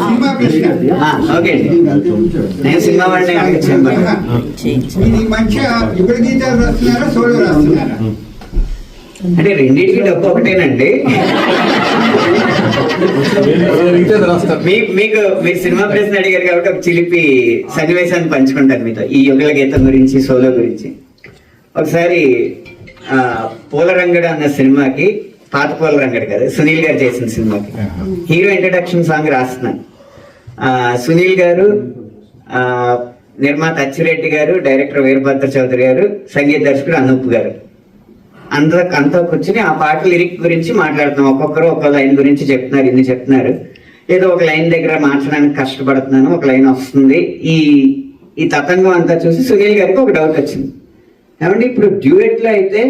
Cinema ప్రశ్న. Okay, నేను cinema వాడిని అడిగించాను. ఇది మంచిగా యుగ గీతాలు రాస్తున్నారా, సోలో రాస్తున్నారా? అంటే రెండింటికి డబ్బు ఒకటేనండి. మీకు మీరు సినిమా ప్రశ్న అడిగారు కాబట్టి ఒక చిలిపి సన్నివేశాన్ని పంచుకుంటాను మీతో ఈ యుగల గీతం గురించి, సోలో గురించి. ఒకసారి పూలరంగడు అన్న సినిమాకి, పాత పూలరంగడు కదా, సునీల్ గారు చేసిన సినిమాకి హీరో ఇంట్రడక్షన్ సాంగ్ రాస్తున్నాను. సునీల్ గారు, నిర్మాత అచ్చిరెడ్డి గారు, డైరెక్టర్ వీరభద్ర చౌదరి గారు, సంగీత దర్శకుడు అనూప్ గారు అంతా కూర్చుని ఆ పాట లిరిక్ గురించి మాట్లాడుతున్నాం. ఒక్కొక్కరు ఒక్కో లైన్ గురించి చెప్తున్నారు, ఇన్ని చెప్తున్నారు. ఏదో ఒక లైన్ దగ్గర మార్చడానికి కష్టపడుతున్నాను, ఒక లైన్ వస్తుంది. ఈ తతంగం అంతా చూసి సునీల్ గారికి ఒక డౌట్ వచ్చింది. ఏమంటే ఇప్పుడు డ్యూయెట్ లో అయితే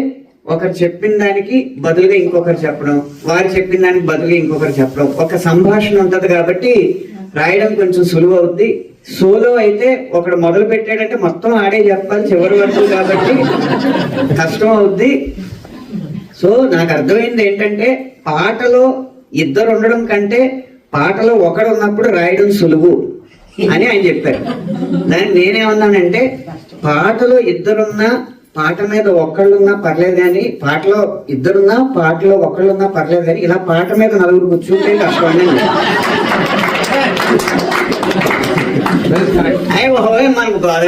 ఒకరు చెప్పిన దానికి బదులుగా ఇంకొకరు చెప్పడం, వారు చెప్పిన దానికి బదులుగా ఇంకొకరు చెప్పడం, ఒక సంభాషణ ఉంటది కాబట్టి రాయడం కొంచెం సులువు అవుద్ది. సోలో అయితే ఒకడు మొదలు పెట్టాడంటే మొత్తం ఆడే చెప్పాలి చివరి వరకు, కాబట్టి కష్టం అవుద్ది. సో నాకు అర్థమైంది ఏంటంటే, పాటలో ఇద్దరు ఉండడం కంటే పాటలో ఒకడు ఉన్నప్పుడు రాయడం సులువు అని ఆయన చెప్పారు. దానికి నేనేమన్నానంటే, పాటలో ఇద్దరున్నా పాట మీద ఒక్కళ్ళున్నా పర్లేదు కానీ, పాటలో ఇద్దరున్నా పాటలో ఒక్కళ్ళున్నా పర్లేదు కానీ, ఇలా పాట మీద నలుగురు కూర్చుంటే కష్టం. మనకు బాధ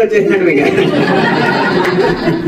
వచ్చేసినట్టు మీకు.